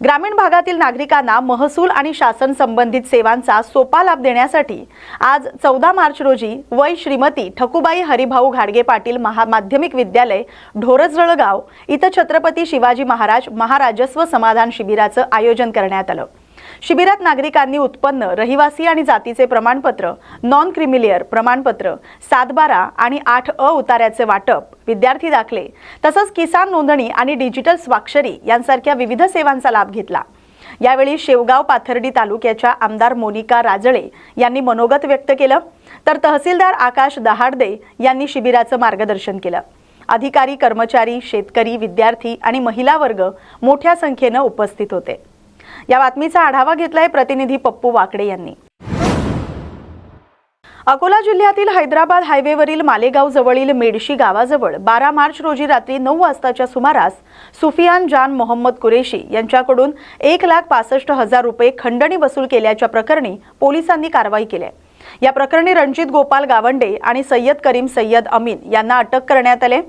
ग्रामीण भागातील नागरिकांना महसूल आणि शासन संबंधित सेवांचा सोपा लाभ देण्यासाठी आज 14 मार्च रोजी वै श्रीमती ठकुबाई हरिभाऊ घाडगे पाटील माध्यमिक विद्यालय ढोरजळगाव इथं छत्रपती शिवाजी महाराज महाराजस्व समाधान शिबिराचं आयोजन करण्यात आलं। शिबिरात नागरिकांनी उत्पन्न, रहिवासी आणि जातीचे प्रमाणपत्र, नॉन क्रिमिलियर प्रमाणपत्र, 7/12 आणि 8अ उतार्याचे वाटप, विद्यार्थी दाखले तसंच किसान नोंदणी आणि डिजिटल स्वाक्षरी यांसारख्या विविध सेवांचा लाभ घेतला। यावेळी शेवगाव पाथर्डी तालुक्याच्या आमदार मोनिका राजळे यांनी मनोगत व्यक्त केलं, तर तहसीलदार आकाश दहाडदे यांनी शिबिराचं मार्गदर्शन केलं। अधिकारी, कर्मचारी, शेतकरी, विद्यार्थी आणि महिला वर्ग मोठ्या संख्येने उपस्थित होते। या बातमीचा आढावा घेतलाय प्रतिनिधी पप्पू वाकडे यांनी। अकोला जिल्ह्यातील हैदराबाद हायवेवरील मालेगाव जवळील मेडशी गावाजवळ 12 मार्च रोजी रात्री 9 वाजताच्या सुमारास सुफियान जान मोहम्मद कुरेशी यांच्याकडून 1,65,000 रुपये खंडणी वसूल केल्याच्या प्रकरणी पोलिसांनी कारवाई केली आहे। या प्रकरणी रणजित गोपाल गावंडे आणि सय्यद करीम सय्यद अमीन यांना अटक करण्यात आली।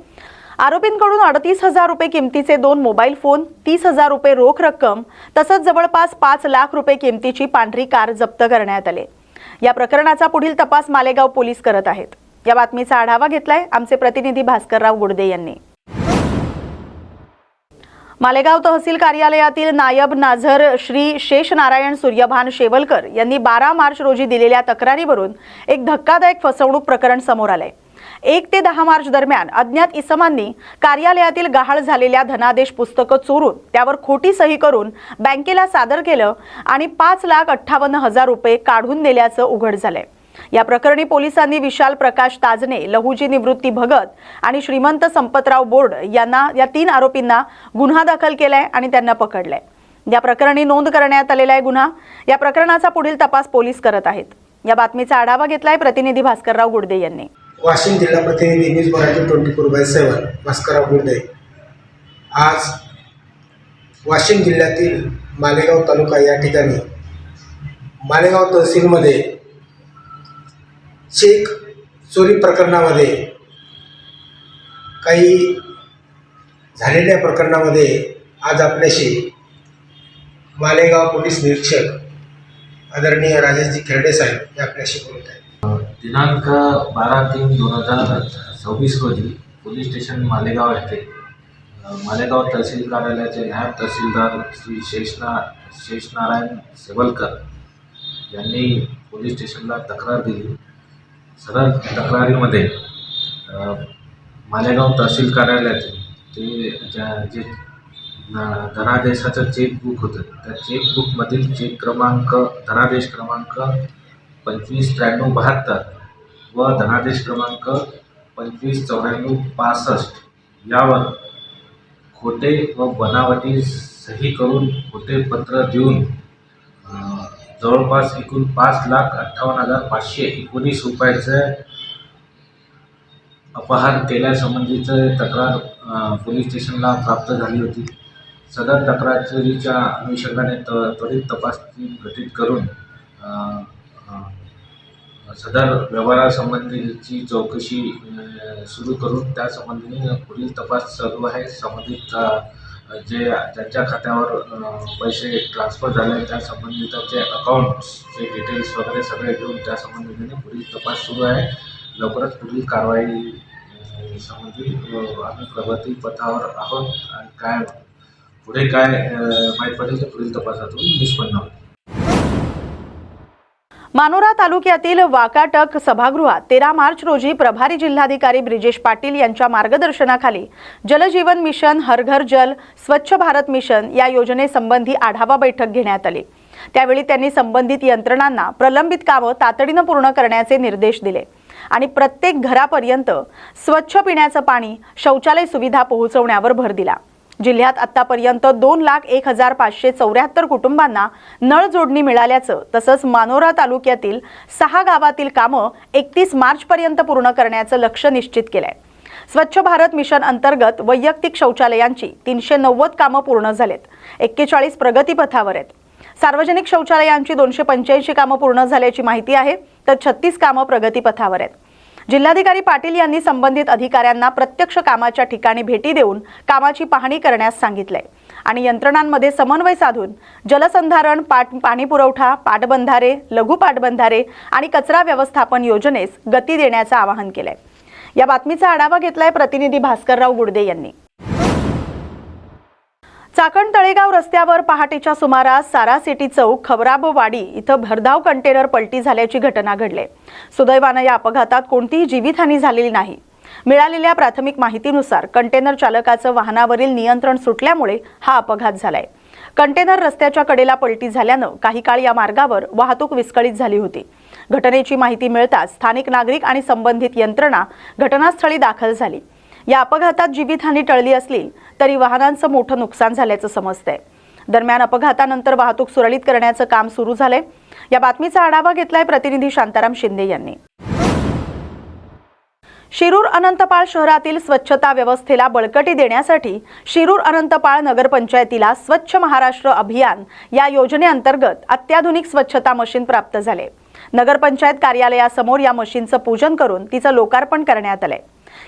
आरोपींकडून 38,000 रुपये किमतीचे 2 मोबाईल फोन, 30,000 रुपये रोख रक्कम तसंच जवळपास 5 लाख रुपये किमतीची पांढरी कार जप्त करण्यात आली। या प्रकरणाचा पुढील तपास मालेगाव पोलीस करत आहेत। या बातमीचा आढावा घेतलाय आमचे प्रतिनिधी भास्करराव गुडदे यांनी। मालेगाव तहसील कार्यालयातील नायब नाझर श्री शेषनारायण सूर्यभान शेवलकर यांनी 12 मार्च रोजी दिलेल्या तक्रारीवरून एक धक्कादायक फसवणूक प्रकरण समोर आले। 1 ते 10 मार्च दरम्यान अज्ञात इसमांनी कार्यालयातील गहाळ झालेल्या धनादेश पुस्तकं चोरून त्यावर खोटी सही करून बँकेला सादर केलं आणि 5,58,000 रुपये काढून नेल्याचं उघड झालंय। या प्रकरणी पोलिसांनी विशाल प्रकाश ताजने, लहुजी निवृत्ती भगत आणि श्रीमंत संपतराव बोर्ड या 3 आरोपींना गुन्हा दाखल केलाय आणि त्यांना पकडलंय। या प्रकरणी नोंद करण्यात आलेला आहे गुन्हा। या प्रकरणाचा पुढील तपास पोलीस करत आहेत। या बातमीचा आढावा घेतलाय प्रतिनिधी भास्करराव गुडदे यांनी। वाशिम जिल्हा प्रतिनिधी न्यूज मराठी 24/7 भास्करराव गुडदे। आज वाशिम जिल्ह्यातील मालेगाव तालुका या ठिकाणी मालेगाव तहसीलमध्ये चेक चोरी प्रकरणामध्ये काही झालेल्या प्रकरणामध्ये आज आपल्याशी मालेगाव पोलीस निरीक्षक आदरणीय राजेशजी खेरडे साहेब हे आपल्याशी बोलत आहेत। दिनांक 12/3/2026 रोजी पोलीस स्टेशन मालेगाव येथे मालेगाव तहसील कार्यालयाचे नायब तहसीलदार श्री शेषनारायण शेवलकर यांनी पोलीस स्टेशनला तक्रार दिली। सदर तक्रारीमध्ये मालेगाव तहसील कार्यालयातील जे धनादेशाचं चेकबुक होतं, त्या चेकबुकमधील चेक क्रमांक धनादेश क्रमांक 259372 व धनादेश क्रमांक 259465 यावर खोटे व बनावटी सही करून खोटे पत्र देऊन जवळपास एकूण 5,58,519 रुपयाचे अपहार केल्यासंबंधीचं तक्रार पोलीस स्टेशनला प्राप्त झाली होती। सदर तक्रारीच्या अनुषंगाने त्वरित तपास टीम गठीत करून सदर व्यवहारासंबंधीची चौकशी सुरू करून त्यासंबंधी पुढील तपास चालू आहे। संबंधित ज्यांच्या खात्यावर पैसे ट्रान्सफर झाले त्या संबंधिताचे अकाउंट्सचे डिटेल्स वगैरे सगळे घेऊन त्या संबंधीने पुढील तपास सुरू आहे। लवकरच पुढील कारवाई संबंधी आम्ही प्रगती पथावर आहोत आणि पुढे काय माहीत पडेल ते पुढील तपासातून निष्पन्न होईल। मानोरा तालुक्यातील वाकाटक सभागृहात 13 मार्च रोजी प्रभारी जिल्हाधिकारी ब्रिजेश पाटील यांच्या मार्गदर्शनाखाली जलजीवन मिशन, हर घर जल, स्वच्छ भारत मिशन या योजनेसंबंधी आढावा बैठक घेण्यात आली। त्यावेळी त्यांनी संबंधित यंत्रणांना प्रलंबित कामं तातडीने पूर्ण करण्याचे निर्देश दिले आणि प्रत्येक घरापर्यंत स्वच्छ पिण्याचं पाणी, शौचालय सुविधा पोहोचवण्यावर भर दिला। जिल्ह्यात आतापर्यंत 2,01,574 कुटुंबांना नळ जोडणी मिळाल्याचं तसंच मानोरा तालुक्यातील 6 गावातील कामं 31 मार्च पर्यंत पूर्ण करण्याचं लक्ष्य निश्चित केलंय। स्वच्छ भारत मिशन अंतर्गत वैयक्तिक शौचालयांची 390 कामं पूर्ण झालेत, 41 प्रगतीपथावर आहेत। सार्वजनिक शौचालयांची 285 कामं पूर्ण झाल्याची माहिती आहे, तर 36 कामं प्रगतीपथावर आहेत। जिल्हाधिकारी पाटील यांनी संबंधित अधिकाऱ्यांना प्रत्यक्ष कामाच्या ठिकाणी भेटी देऊन कामाची पाहणी करण्यास सांगितले आणि यंत्रणांमध्ये समन्वय साधून जलसंधारण, पाणी पुरवठा, पाटबंधारे, लघु पाटबंधारे आणि कचरा व्यवस्थापन योजनेस गती देण्याचं आवाहन केलंय। या बातमीचा आढावा घेतलाय प्रतिनिधी भास्करराव गुडदे यांनी। चाकण तळेगाव रस्त्यावर पहाटेच्या सुमारास सारा सिटी चौक खवराबवाडी इथं भरधाव कंटेनर पलटी झाल्याची घटना घडली। सुदैवानं या अपघातात कोणतीही जीवितहानी झालेली नाही। मिळालेल्या प्राथमिक माहितीनुसार कंटेनर चालकाचं वाहनावरील नियंत्रण सुटल्यामुळे हा अपघात झालाय। कंटेनर रस्त्याच्या कडेला पलटी झाल्यानं काही काळ या मार्गावर वाहतूक विस्कळीत झाली होती। घटनेची माहिती मिळताच स्थानिक नागरिक आणि संबंधित यंत्रणा घटनास्थळी दाखल झाली। या अपघातात जीवितहानी टळली असली तरी वाहनांचं मोठं नुकसान झाल्याचं समजतंय। दरम्यान अपघातानंतर वाहतूक सुरळीत करण्याचं काम सुरू झालंय। या बातमीचा आढावा घेतलाय प्रतिनिधी शांताराम शिंदे यांनी। शिरूर अनंतपाळ शहरातील स्वच्छता व्यवस्थेला बळकटी देण्यासाठी शिरूर अनंतपाळ नगरपंचायतीला स्वच्छ महाराष्ट्र अभियान या योजनेअंतर्गत अत्याधुनिक स्वच्छता मशीन प्राप्त झाले। नगरपंचायत कार्यालयासमोर या मशीनचं पूजन करून तिचं लोकार्पण करण्यात आलंय।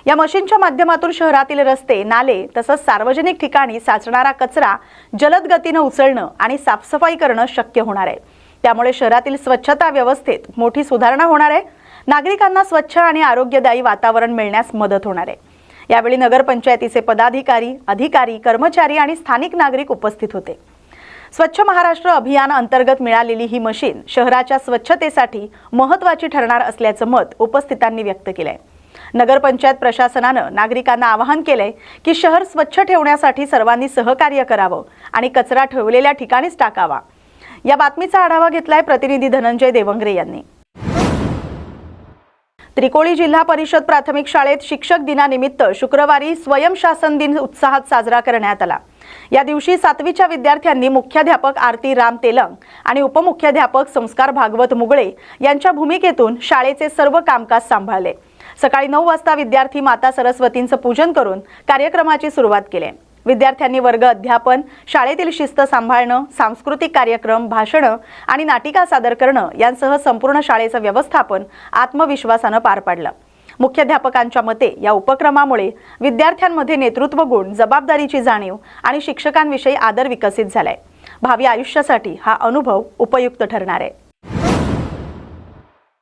या मशीनच्या माध्यमातून शहरातील रस्ते, नाले तसंच सार्वजनिक ठिकाणी साचणारा कचरा जलद गतीने उचलणं आणि साफसफाई करणं शक्य होणार आहे। त्यामुळे शहरातील स्वच्छता व्यवस्थेत मोठी सुधारणा होणार आहे। नागरिकांना स्वच्छ आणि आरोग्यदायी वातावरण मिळण्यास मदत होणार आहे। यावेळी नगरपंचायतीचे पदाधिकारी, अधिकारी, कर्मचारी आणि स्थानिक नागरिक उपस्थित होते। स्वच्छ महाराष्ट्र अभियान अंतर्गत मिळालेली ही मशीन शहराच्या स्वच्छतेसाठी महत्त्वाची ठरणार असल्याचं मत उपस्थितांनी व्यक्त केलंय। नगरपंचायत प्रशासनानं नागरिकांना आवाहन केलंय की शहर स्वच्छ ठेवण्यासाठी सर्वांनी सहकार्य करावं आणि कचरा ठेवलेल्या ठिकाणीच टाकावा। या बातमीचा आढावा घेतलाय प्रतिनिधी धनंजय देवंगरे यांनी। त्रिकोळी जिल्हा परिषद प्राथमिक शाळेत शिक्षक दिनानिमित्त शुक्रवारी स्वयंशासन दिन उत्साहात साजरा करण्यात आला। या दिवशी 7वीच्या विद्यार्थ्यांनी मुख्याध्यापक आरती राम तेलंग आणि उपमुख्याध्यापक संस्कार भागवत मुगळे यांच्या भूमिकेतून शाळेचे सर्व कामकाज सांभाळले। सकाळी 9 वाजता विद्यार्थी माता सरस्वतींचं पूजन करून कार्यक्रमाची सुरुवात केली। विद्यार्थ्यांनी वर्ग अध्यापन, शाळेतील शिस्त सांभाळणं, सांस्कृतिक कार्यक्रम, भाषणं आणि नाटिका सादर करणं यांसह संपूर्ण शाळेचं व्यवस्थापन आत्मविश्वासानं पार पाडलं। मुख्याध्यापकांच्या मते या उपक्रमामुळे विद्यार्थ्यांमध्ये नेतृत्व गुण, जबाबदारीची जाणीव आणि शिक्षकांविषयी आदर विकसित झालाय। भावी आयुष्यासाठी हा अनुभव उपयुक्त ठरणार आहे।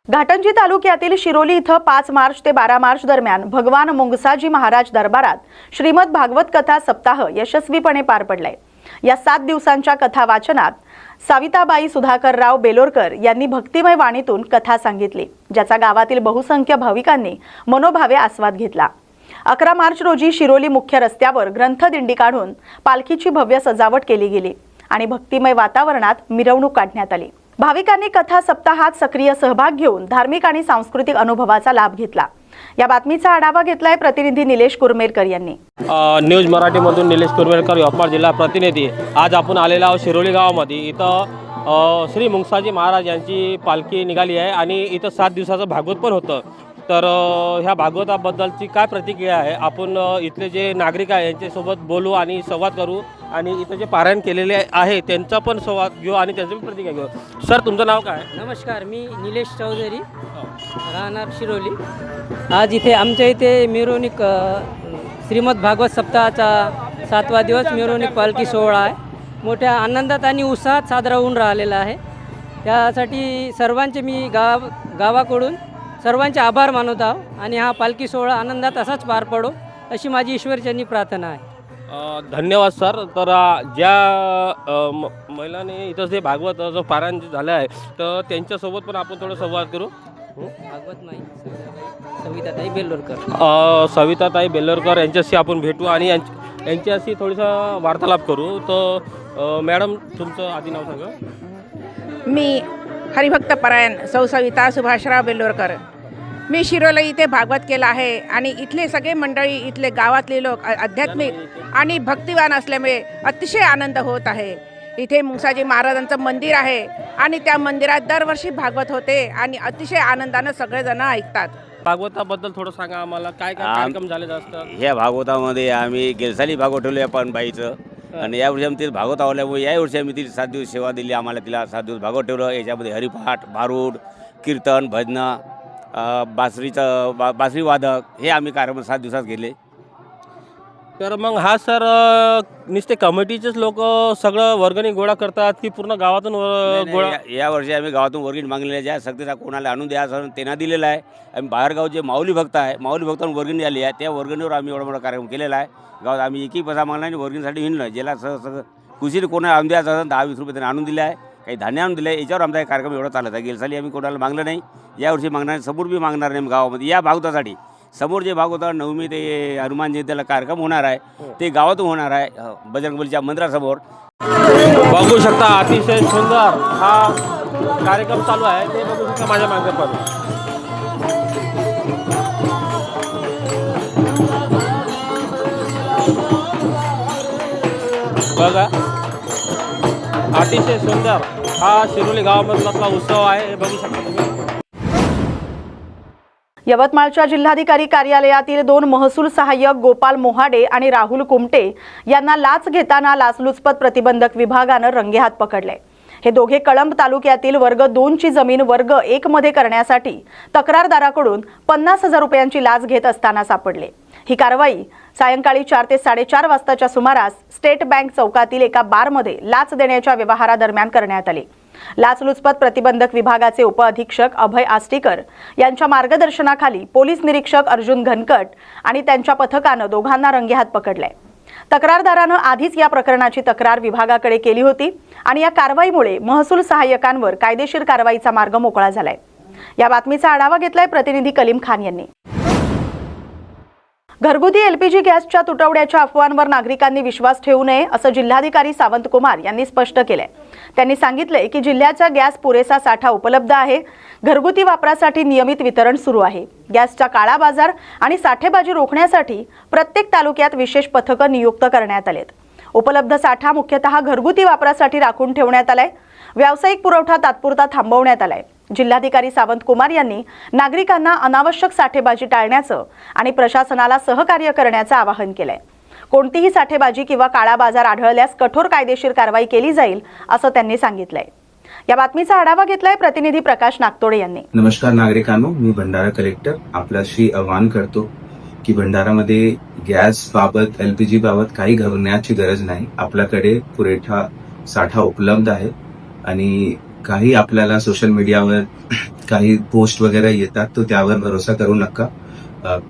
घाटंजी तालुक्यातील शिरोली इथं 5 मार्च ते 12 मार्च दरम्यान भगवान मुंगसाजी महाराज दरबारात श्रीमद भागवत कथा सप्ताह यशस्वीपणे पार पडलाय। या 7 दिवसांच्या कथा वाचनात साविताबाई सुधाकरराव बेलोरकर यांनी भक्तिमय वाणीतून कथा सांगितली, ज्याचा गावातील बहुसंख्य भाविकांनी मनोभावे आस्वाद घेतला। 11 मार्च रोजी शिरोली मुख्य रस्त्यावर ग्रंथदिंडी काढून पालखीची भव्य सजावट केली गेली आणि भक्तिमय वातावरणात मिरवणूक काढण्यात आली। भाविकांनी कथा सप्ताहात सक्रिय सहभाग घेऊन धार्मिक आणि सांस्कृतिक अनुभवाचा लाभ घेतला। या बातमीचा आढावा घेतलाय प्रतिनिधी निलेश कुरमेरकर यांनी। न्यूज मराठीमधून निलेश कुरमेरकर, यवतमाळ जिल्हा प्रतिनिधी। आज आपण आलेलो आहोत शिरोली गावामध्ये। इथं श्री मुंगसाजी महाराज यांची पालखी निघाली आहे आणि इथं 7 दिवसाचं भागवत पण होतं। तर ह्या भागवताबद्दलची काय प्रतिक्रिया आहे, आपण इथले जे नागरिक आहे यांच्यासोबत बोलू आणि संवाद करू आणि इथं जे पारायण केलेले आहे त्यांचा पण संवाद घेऊ आणि त्यांची पण प्रतिक्रिया घेऊ। सर, तुमचं नाव काय? नमस्कार, मी निलेश चौधरी, राहणार शिरोली। आज इथे आमच्या इथे मिरवणूक श्रीमद भागवत सप्ताहाचा 7वा दिवस मिरवणूक पालखी सोहळा आहे। मोठ्या आनंदात आणि उत्साहात साजरा होऊन राहिलेला आहे। त्यासाठी सर्वांचे मी गावाकडून सर्वांचे आभार मानत आहोत आणि हा पालखी सोहळा आनंदात असाच पार पडो अशी माझी ईश्वरचरणी प्रार्थना आहे। धन्यवाद सर। तर ज्या महिलांनी इथं जे भागवत जो पारायण झालं आहे तर त्यांच्यासोबत पण आपण थोडं संवाद करू। भागवत नाही, सविताताई बेलोरकर। सविताताई बेलोरकर यांच्याशी आपण भेटू आणि यांच्याशी थोडंसं वार्तालाप करू। तर मॅडम, तुमचं आधी नाव सांगा। मी हरिभक्त परायण सौ सविता सुभाषराव बेलोरकर। मी शिरोली इथे भागवत केला आहे आणि इथले सगळे मंडळी, इथले गावातले लोक आध्यात्मिक आणि भक्तिवान असल्यामुळे अतिशय आनंद होत आहे। इथे मुंगसाजी महाराजांचं मंदिर आहे आणि त्या मंदिरात दरवर्षी भागवत होते आणि अतिशय आनंदानं सगळेजण ऐकतात। भागवताबद्दल थोडं सांगा आम्हाला, काय काय कार्यक्रम झाले जास्त? ह्या भागवतामध्ये आम्ही गेलसाली भागवत ठेवलं आहे पण बाईचं, आणि यावर्षी आम्ही तिला भागवत आवडल्यामुळे यावर्षी आम्ही तिला 7 दिवस सेवा दिली। आम्हाला तिला 7 दिवस भागवत ठेवलं। याच्यामध्ये हरिपाठ, भारूड, कीर्तन, भजनं, बासरी वादक हे आम्ही कार्यक्रम 7 दिवसात केले। तर मग हा सर नुसते कमिटीचेच लोक सगळं वर्गणी गोळा करतात की पूर्ण गावातून गोळा? या वर्षी आम्ही गावातून वर्गणी मागलेल्या ज्या सक्तीचा कोणाला आणून द्या असं त्यांना दिलेला आहे. आम्ही बाहेरगाव जे माऊली भक्त आहे, माऊली भक्तांना वर्गणी आली आहे, त्या वर्गणीवर आम्ही एवढा मोठा कार्यक्रम केलेला आहे. गावात आम्ही एकही पैसा मागला नाही, वर्गणीसाठी हिंडलं. ज्याला सगळं कुशीने कोणाला आणून द्यायचं असेल 10-20 रुपये त्यांनी आणून दिले आहे, काही धान्य आणून दिलं आहे. याच्यावर आमचा एक कार्यक्रम एवढा चालत आहे. गेल्या साली आम्ही कोणाला मागलं नाही, यावर्षी मागणार, समोर बी मागणार नाही गावामध्ये. या भागवतासाठी समोर जे भागवता नवमी ते हनुमान जयंतीला कार्यक्रम होणार आहे, ते गावातून होणार आहे बजरंगबलीच्या मंदिरासमोर. बघू शकता अतिशय सुंदर हा कार्यक्रम चालू आहे. ते बघू शकता माझ्या मागे पण. बघा अतिशय सुंदर हा शिरोली गावामधला उत्सव आहे. हे बघू शकता तुम्ही. यवतमाळच्या जिल्हाधिकारी कार्यालयातील 2 महसूल सहाय्यक गोपाल मोहाडे आणि राहुल कुमटे यांना लाच घेताना लाचलुचपत प्रतिबंधक विभागानं रंगेहात पकडले. हे दोघे कळंब तालुक्यातील वर्ग 2 ची जमीन वर्ग 1 मध्ये करण्यासाठी तक्रारदाराकडून 50,000 रुपयांची लाच घेत असताना सापडले. ही कारवाई सायंकाळी 4 ते 4:30 वाजताच्या सुमारास स्टेट बँक चौकातील एका बारमध्ये लाच देण्याच्या व्यवहारादरम्यान करण्यात आली. लाचलुचपत प्रतिबंधक विभागाचे उपअधीक्षक अभय आस्टीकर यांच्या मार्गदर्शनाखाली पोलीस निरीक्षक अर्जुन घनकट आणि त्यांच्या पथकानं दोघांना रंगेहात पकडले. तक्रारदारानं आधीच या प्रकरणाची तक्रार विभागाकडे केली होती आणि या कारवाईमुळे महसूल सहाय्यकांवर कायदेशीर कारवाईचा मार्ग मोकळा झालाय. या बातमीचा आढावा घेतलाय प्रतिनिधी कलीम खान यांनी. घरगुती एलपीजी गॅसच्या तुटवड्याच्या अफवांवर नागरिकांनी विश्वास ठेवू नये असं जिल्हाधिकारी सावंत कुमार यांनी स्पष्ट केलंय. त्यांनी सांगितलंय की जिल्ह्याचा गॅस पुरेसा साठा उपलब्ध आहे. घरगुती वापरासाठी नियमित वितरण सुरू आहे. गॅसचा काळा बाजार आणि साठेबाजी रोखण्यासाठी प्रत्येक तालुक्यात विशेष पथकं नियुक्त करण्यात आलेत. उपलब्ध साठा मुख्यतः घरगुती वापरासाठी राखून ठेवण्यात आलाय. व्यावसायिक पुरवठा तात्पुरता थांबवण्यात आलाय. जिल्हाधिकारी सावंत कुमार यांनी नागरिकांना अनावश्यक साठेबाजी टाळण्याचं आणि प्रशासनाला सहकार्य करण्याचं आवाहन केलंय. कोणतीही साठेबाजी किंवा काळा बाजार आढळल्यास कठोर कायदेशीर कारवाई केली जाईल असं त्यांनी सांगितलंय. या बातमीचा आढावा घेतलाय प्रतिनिधी प्रकाश नागतोडे यांनी. नमस्कार नागरिकांनो, मी भंडारा कलेक्टर आपल्याशी आवाहन करतो की भंडारामध्ये गॅस बाबत एलपीजी बाबत काही घाबरण्याची गरज नाही. आपल्याकडे पुरेठा साठा उपलब्ध आहे आणि काही आपल्याला सोशल मीडियावर काही पोस्ट वगैरे येतात तो त्यावर भरोसा करू नका.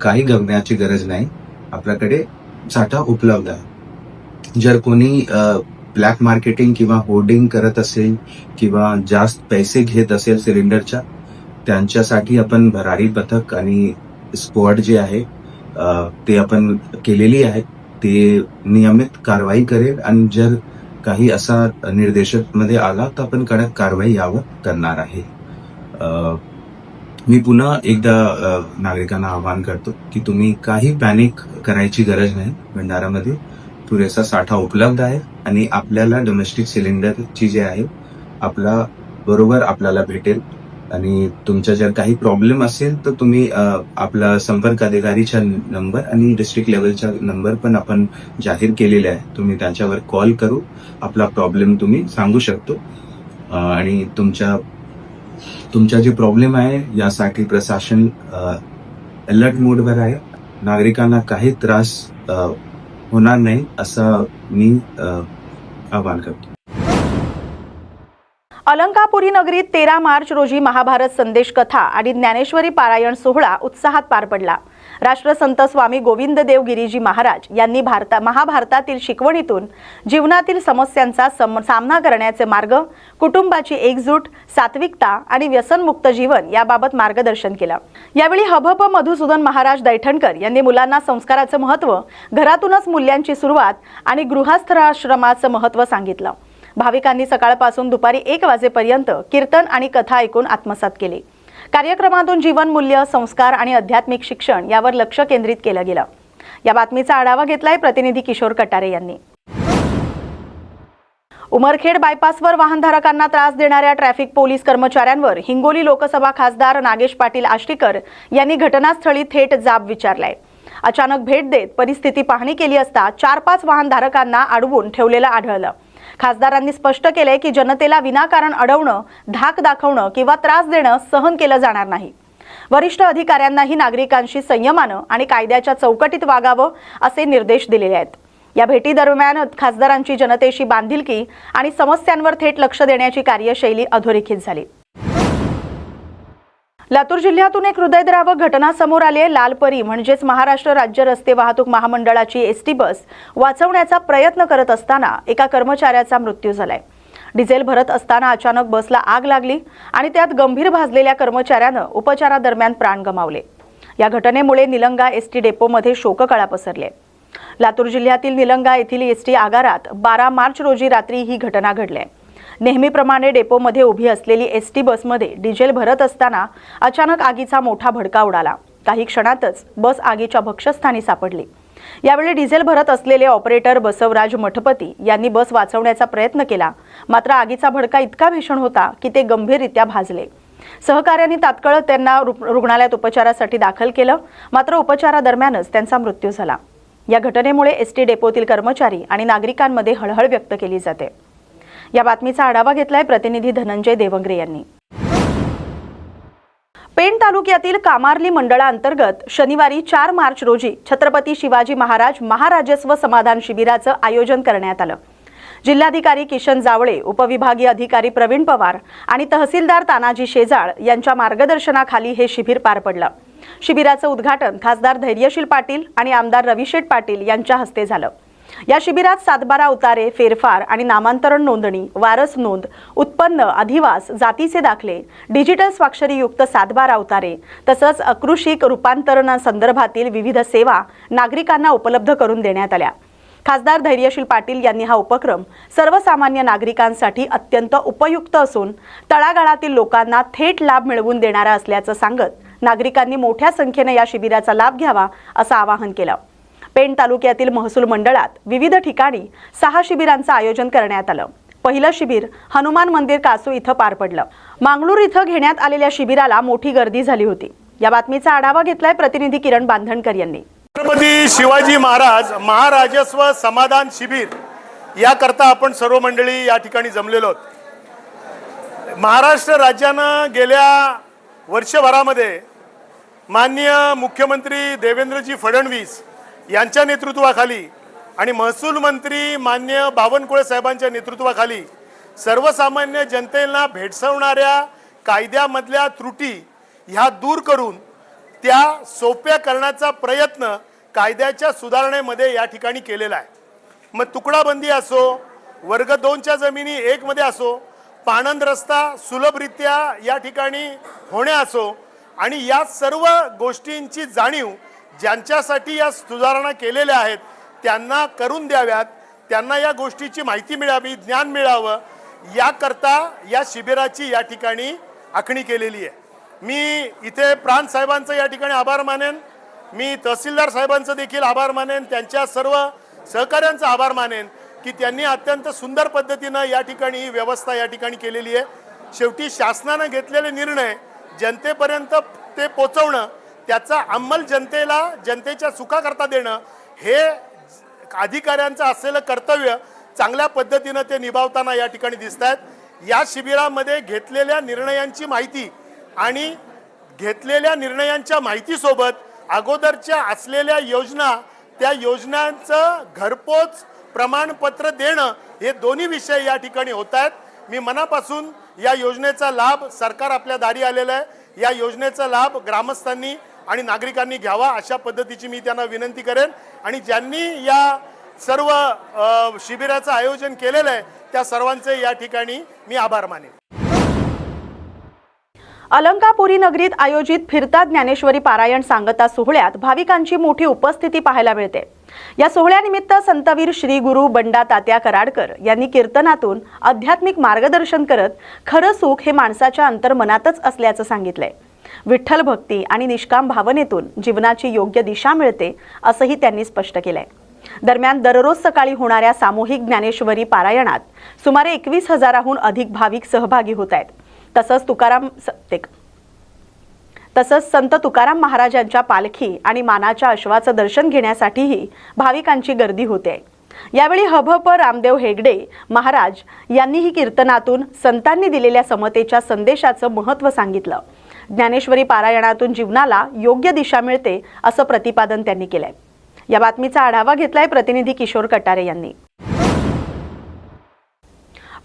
काही घाबरण्याची गरज नाही. आपल्याकडे साठा उपलब्ध आहे. जर कोणी ब्लॅक मार्केटिंग किंवा होर्डिंग करत असेल किंवा जास्त पैसे घेत असेल सिलेंडरच्या, त्यांच्यासाठी आपण भरारी पथक आणि स्क्वॉड जे आहे ते आपण केलेली आहे. ते नियमित कारवाई करेल आणि जर काही असा निर्देशक मध्ये आला तर आपण कडक कारवाई यावर करणार आहे. मी पुन्हा एकदा नागरिकांना आवाहन करतो की तुम्ही काही पॅनिक करायची गरज नाही. भंडारामध्ये पुरेसा साठा उपलब्ध आहे आणि आपल्याला डोमेस्टिक सिलेंडरची जे आहे आपल्याला भेटेल. आणि तुमचा जर काही प्रॉब्लेम असेल तर तुम्ही आपला संपर्क अधिकारीचा नंबर आणि डिस्ट्रिक्ट लेवलचा नंबर पण आपण जाहीर केलेला आहे. तुम्ही त्यांच्यावर कॉल करू आपला प्रॉब्लेम तुम्ही सांगू शकतो आणि तुमचा जे प्रॉब्लेम आहे यासाठी प्रशासन अलर्ट मोडवर आहे. नागरिकांना काही त्रास होणार नाही असं मी आवाहन करतो. अलंकापुरी नगरीत 13 मार्च रोजी महाभारत संदेश कथा आणि ज्ञानेश्वरी पारायण सोहळा उत्साहात पार पडला. राष्ट्रसंत स्वामी गोविंददेव गिरीजी महाराज यांनी महाभारतातील शिकवणीतून जीवनातील समस्यांचा सामना करण्याचे मार्ग, कुटुंबाची एकजूट, सात्विकता आणि व्यसनमुक्त जीवन याबाबत मार्गदर्शन केलं. यावेळी हभप मधुसूदन महाराज दैठणकर यांनी मुलांना संस्काराचं महत्त्व, घरातूनच मूल्यांची सुरुवात आणि गृहस्थाश्रमाचं महत्त्व सांगितलं. भाविकांनी सकाळपासून दुपारी 1 वाजेपर्यंत कीर्तन आणि कथा ऐकून आत्मसात केली. कार्यक्रमातून जीवनमूल्य, संस्कार आणि आध्यात्मिक शिक्षण यावर लक्ष केंद्रित केलं गेलं. या बातमीचा आढावा घेतलाय प्रतिनिधी किशोर कटारे यांनी. उमरखेड बायपासवर वाहनधारकांना त्रास देणाऱ्या ट्रॅफिक पोलीस कर्मचाऱ्यांवर हिंगोली लोकसभा खासदार नागेश पाटील आष्टीकर यांनी घटनास्थळी थेट जाब विचारलाय. अचानक भेट देत परिस्थिती पाहणी केली असता 4-5 वाहनधारकांना अडवून ठेवलेलं आढळलं. खासदारांनी स्पष्ट केले की जनतेला विनाकारण अडवणं, धाक दाखवणं किंवा त्रास देणं सहन केलं जाणार नाही. वरिष्ठ अधिकाऱ्यांनाही नागरिकांशी संयमानं आणि कायद्याच्या चौकटीत वागावं असे निर्देश दिलेले आहेत. या भेटीदरम्यान खासदारांची जनतेशी बांधिलकी आणि समस्यांवर थेट लक्ष देण्याची कार्यशैली अधोरेखित झाली. लातूर जिल्ह्यातून एक हृदयद्रावक घटना समोर आली आहे. लालपरी म्हणजेच महाराष्ट्र राज्य रस्ते वाहतूक महामंडळाची एसटी बस वाचवण्याचा प्रयत्न करत असताना एका कर्मचाऱ्याचा मृत्यू झालाय. डिझेल भरत असताना अचानक बसला आग लागली आणि त्यात गंभीर भाजलेल्या कर्मचाऱ्यानं उपचारादरम्यान प्राण गमावले. या घटनेमुळे निलंगा एसटी डेपोमध्ये शोककळा पसरली. लातूर जिल्ह्यातील निलंगा येथील एसटी आगारात 12 मार्च रोजी रात्री ही घटना घडली. नेहमीप्रमाणे डेपोमध्ये उभी असलेली एसटी बसमध्ये डिझेल भरत असताना अचानक आगीचा मोठा भडका उडाला. काही क्षणातच बस आगीच्या भक्ष्यस्थानी सापडली. यावेळी डिझेल भरत असलेले ऑपरेटर बसवराज मठपती यांनी बस वाचवण्याचा प्रयत्न केला, मात्र आगीचा भडका इतका भीषण होता की ते गंभीररित्या भाजले. सहकार्यांनी तात्काळ त्यांना रुग्णालयात उपचारासाठी दाखल केलं, मात्र उपचारादरम्यानच त्यांचा मृत्यू झाला. या घटनेमुळे एसटी डेपोतील कर्मचारी आणि नागरिकांमध्ये हळहळ व्यक्त केली जाते. या बातमीचा आढावा घेतलाय प्रतिनिधी धनंजय देवंगरे यांनी. पेण तालुक्यातील कामार्ली मंडळाअंतर्गत शनिवारी 4 मार्च रोजी छत्रपती शिवाजी महाराज महाराजस्व समाधान शिबिराचं आयोजन करण्यात आलं. जिल्हाधिकारी किशन जावळे, उपविभागीय अधिकारी प्रवीण पवार आणि तहसीलदार तानाजी शेजाळ यांच्या मार्गदर्शनाखाली हे शिबिर पार पडलं. शिबिराचं उद्घाटन खासदार धैर्यशील पाटील आणि आमदार रविशेठ पाटील यांच्या हस्ते झालं. या शिबिरात 7/12 उतारे, फेरफार आणि नामांतरण नोंदणी, वारस नोंद, उत्पन्न, अधिवास, जातीचे दाखले, डिजिटल स्वाक्षरीयुक्त 7/12 उतारे तसंच अकृषिक रूपांतरणासंदर्भातील विविध सेवा नागरिकांना उपलब्ध करून देण्यात आल्या. खासदार धैर्यशील पाटील यांनी हा उपक्रम सर्वसामान्य नागरिकांसाठी अत्यंत उपयुक्त असून तळागाळातील लोकांना थेट लाभ मिळवून देणारा असल्याचं सांगत नागरिकांनी मोठ्या संख्येने या शिबिराचा लाभ घ्यावा असं आवाहन केलं. पेण तालुक्यातील महसूल मंडळात विविध ठिकाणी 6 शिबिरांचं आयोजन करण्यात आलं. पहिलं शिबिर हनुमान मंदिर कासू इथं पार पडलं. मांगळूर इथं घेण्यात आलेल्या शिबिराला मोठी गर्दी झाली होती. या बातमीचा आढावा घेतलाय प्रतिनिधी किरण बांधणकर यांनी. छत्रपती शिवाजी महाराज महाराजस्व समाधान शिबिर याकरता आपण सर्व मंडळी या ठिकाणी जमलेलो आहोत. महाराष्ट्र राज्यानं गेल्या वर्षभरामध्ये माननीय मुख्यमंत्री देवेंद्रजी फडणवीस यांच्या नेतृत्वाखाली आणि महसूल मंत्री माननीय बावनकुळे साहेबांच्या नेतृत्वाखाली सर्वसामान्य जनतेला भेडसावणाऱ्या कायद्यामधल्या त्रुटी ह्या दूर करून त्या सोप्या करण्याचा प्रयत्न कायद्याच्या सुधारणेमध्ये या ठिकाणी केलेला आहे. मग तुकडाबंदी असो, वर्ग 2च्या जमिनी 1 मध्ये असो, पाणंद रस्ता सुलभरित्या या ठिकाणी होणे असो आणि या सर्व गोष्टींची जाणीव ज्यांच्यासाठी या सुधारणा केलेल्या आहेत त्यांना करून द्याव्यात, त्यांना या गोष्टीची माहिती मिळावी, ज्ञान मिळावं याकरता या शिबिराची या ठिकाणी आखणी केलेली आहे. मी इथे प्रांत साहेबांचं या ठिकाणी आभार मानेन, मी तहसीलदार साहेबांचं देखील आभार मानेन, त्यांच्या सर्व सहकाऱ्यांचा आभार मानेन की त्यांनी अत्यंत सुंदर पद्धतीनं या ठिकाणी ही व्यवस्था या ठिकाणी केलेली आहे. शेवटी शासनानं घेतलेले निर्णय जनतेपर्यंत ते पोचवणं, त्याचा अंमल जनतेच्या सुखाकरता देणं हे अधिकाऱ्यांचं असलेलं कर्तव्य चांगल्या पद्धतीनं ते निभावताना या ठिकाणी दिसत आहेत. या शिबिरामध्ये घेतलेल्या निर्णयांची माहिती आणि घेतलेल्या निर्णयांच्या माहितीसोबत अगोदरच्या असलेल्या योजना, त्या योजनांचं घरपोच प्रमाणपत्र देणं हे दोन्ही विषय या ठिकाणी होत आहेत. मी मनापासून या योजनेचा लाभ, सरकार आपल्या दारी आलेलं आहे, या योजनेचा लाभ ग्रामस्थांनी आणि नागरिकांनी घ्यावा अशा पद्धतीची मी त्यांना विनंती करेन. आणि ज्यांनी या सर्व शिबिराचं आयोजन केलेलं आहे त्या सर्वांचे या ठिकाणी मी आभार मानेन. अलंकापुरी नगरीत आयोजित फिरता ज्ञानेश्वरी पारायण सांगता सोहळ्यात भाविकांची मोठी उपस्थिती पाहायला मिळते. या सोहळ्यानिमित्त संतवीर श्री गुरु बंडा तात्या कराडकर यांनी कीर्तनातून आध्यात्मिक मार्गदर्शन करत खरं सुख हे माणसाच्या अंतर्मनातच असल्याचं सांगितलंय. विठ्ठल भक्ती आणि निष्काम भावनेतून जीवनाची योग्य दिशा मिळते असंही त्यांनी स्पष्ट केलंय. दरम्यान दररोज सकाळी होणाऱ्या सामूहिक ज्ञानेश्वरी पारायणात सुमारे 21,000हून अधिक भाविक सहभागी होत आहेत. तसंच संत तुकाराम महाराजांच्या पालखी आणि मानाच्या अश्वाचं दर्शन घेण्यासाठीही भाविकांची गर्दी होते. यावेळी हभप रामदेव हेगडे महाराज यांनीही कीर्तनातून संतांनी दिलेल्या समतेच्या संदेशाचं महत्त्व सांगितलं. ज्ञानेश्वरी पारायणातून जीवनाला योग्य दिशा मिळते असं प्रतिपादन त्यांनी केलंय. या बातमीचा आढावा घेतलाय प्रतिनिधी किशोर कटारे यांनी.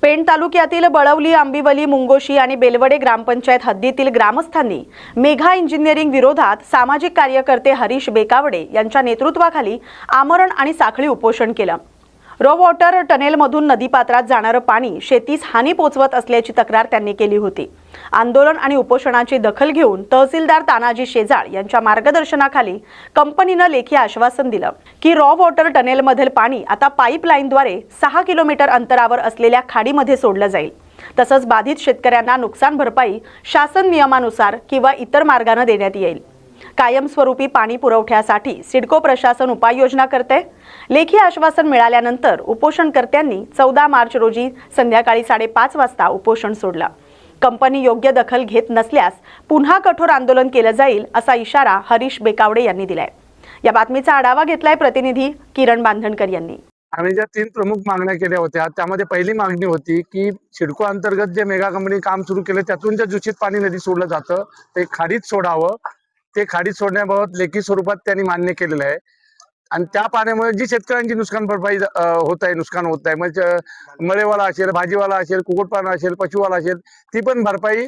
पेण तालुक्यातील बळवली, आंबिवली, मुंगोशी आणि बेलवडे ग्रामपंचायत हद्दीतील ग्रामस्थांनी मेघा इंजिनिअरिंग विरोधात सामाजिक कार्यकर्ते हरीश बेकावडे यांच्या नेतृत्वाखाली आमरण आणि साखळी उपोषण केलं. रॉ वॉटर टनेलमधून नदीपात्रात जाणारं पाणी शेतीस हानी पोचवत असल्याची तक्रार त्यांनी केली होती. आंदोलन आणि उपोषणाची दखल घेऊन तहसीलदार तानाजी शेजाळ यांच्या मार्गदर्शनाखाली कंपनीनं लेखी आश्वासन दिलं की रॉ वॉटर टनेलमधील पाणी आता पाईपलाईनद्वारे 6 किलोमीटर अंतरावर असलेल्या खाडीमध्ये सोडलं जाईल. तसंच बाधित शेतकऱ्यांना नुकसान भरपाई शासन नियमानुसार किंवा इतर मार्गाने देण्यात येईल. कायमस्वरूपी पाणी पुरवठ्यासाठी सिडको प्रशासन उपाययोजना करते. लेखी आश्वासन मिळाल्यानंतर उपोषणकर्त्यांनी 14 मार्च रोजी संध्याकाळी 5:30 वाजता उपोषण सोडलं. कंपनी योग्य दखल घेत नसल्यास पुन्हा कठोर आंदोलन केलं जाईल असा इशारा हरीश बेकावडे यांनी दिलाय. या बातमीचा आढावा घेतलाय प्रतिनिधी किरण बांधणकर यांनी. आम्ही ज्या 3 प्रमुख मागण्या केल्या होत्या त्यामध्ये पहिली मागणी होती की सिडको अंतर्गत जे मेगा कंपनी काम सुरू केलं त्यातून जे दूषित पाणी नदी सोडलं जातं ते खाडीत सोडावं. ते खाडीत सोडण्याबाबत लेखी स्वरूपात त्यांनी मान्य केलेलं आहे. आणि त्या पाण्यामुळे जी शेतकऱ्यांची नुकसान भरपाई नुकसान होत आहे, म्हणजे मळेवाला असेल, भाजीवाला असेल, कुक्कुटपालन असेल, पशुवाला असेल, ती पण भरपाई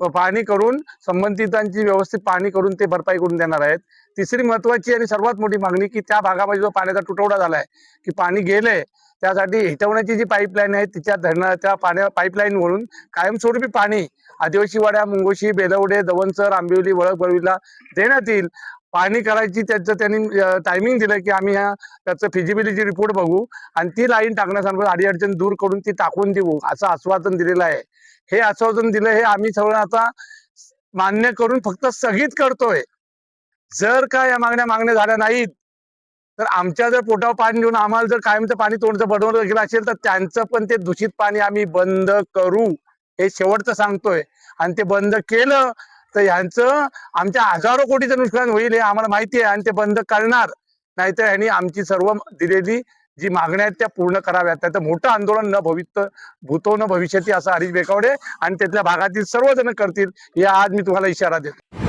पाहणी करून संबंधितांची व्यवस्थित पाहणी करून ते भरपाई करून देणार आहेत. तिसरी महत्वाची आणि सर्वात मोठी मागणी की त्या भागामध्ये जो पाण्याचा तुटवडा झालाय की पाणी गेलंय त्यासाठी हिटवण्याची जी पाईपलाईन आहे त्या पाईपलाईन वरून कायमस्वरूपी पाणी आदिवासी वाड्या, मुंगोशी, बेलवडे, दवणसर, आंबिवली, वळक, बळवीला देण्यात येईल. पाहणी करायची त्याचं त्यांनी टायमिंग दिलं की आम्ही त्याचं फिजिबिलिटी रिपोर्ट बघू आणि ती लाईन टाकण्यासाठी अडीअडचण दूर करून ती टाकून देऊ असं आश्वासन दिलेलं आहे. हे आश्वासन दिलं हे आम्ही सगळं आता मान्य करून फक्त स्थगित करतोय. जर का या मागण्या झाल्या नाहीत तर आमच्या जर पोटावर पाणी देऊन आम्हाला जर कायमचं पाणी तोंडचं बनवलं गेलं असेल तर त्यांचं पण ते दूषित पाणी आम्ही बंद करू हे शेवटचं सांगतोय. आणि ते बंद केलं तर ह्यांचं आमच्या हजारो कोटीचं नुकसान होईल हे आम्हाला माहिती आहे आणि ते बंद करणार. नाहीतर ह्यांनी आमची सर्व दिलेली जी मागण्या आहेत त्या पूर्ण कराव्यात. त्याचं मोठं आंदोलन भूतो न भविष्यती असं हरीश बेकावडे आणि त्यातल्या भागातील सर्वजण करतील या आज मी तुम्हाला इशारा देतो.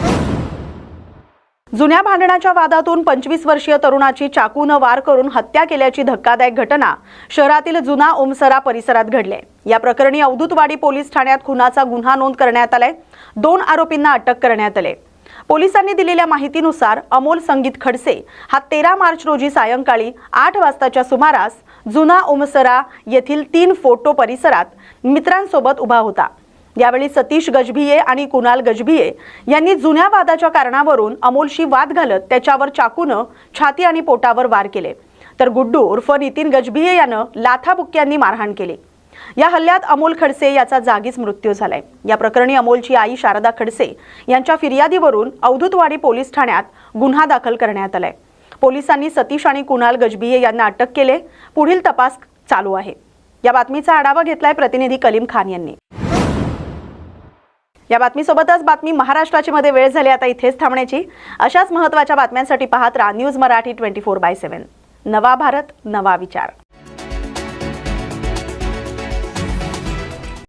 जुन्या भांडणाच्या वादातून 25 वर्षीय तरुणाची चाकून वार करून हत्या केल्याची धक्कादायक घटना शहरातील जुना ओमसरा परिसरात घडली. या प्रकरणी अवधूतवाडी पोलीस ठाण्यात खुनाचा गुन्हा नोंद करण्यात आलाय. 2 आरोपींना अटक करण्यात आले. पोलिसांनी दिलेल्या माहितीनुसार अमोल संगीत खडसे हा 13 मार्च रोजी सायंकाळी 8 वाजताच्या सुमारास जुना ओमसरा येथील 3 फोटो परिसरात मित्रांसोबत उभा होता. यावेळी सतीश गजभिये आणि कुणाल गजभिये यांनी जुन्या वादाच्या कारणावरून अमोलशी वाद घालत त्याच्यावर चाकूनं छाती आणि पोटावर वार केले. तर गुड्डू उर्फ नितीन गजभिये यानं लाथाबुक्क्यांनी मारहाण केली. या हल्ल्यात अमोल खडसे याचा जागीच मृत्यू झालाय. या प्रकरणी अमोलची आई शारदा खडसे यांच्या फिर्यादीवरून अवधूतवाडी पोलीस ठाण्यात गुन्हा दाखल करण्यात आलाय. पोलिसांनी सतीश आणि कुणाल गजभिये यांना अटक केले. पुढील तपास चालू आहे. या बातमीचा आढावा घेतलाय प्रतिनिधी कलीम खान यांनी. या बातमीसोबतच बातमी महाराष्ट्राची मध्ये वेळ झाली आता इथेच थांबण्याची. अशाच महत्त्वाच्या बातम्यांसाठी पाहत राहा न्यूज मराठी 24/7. नवा भारत, नवा विचार.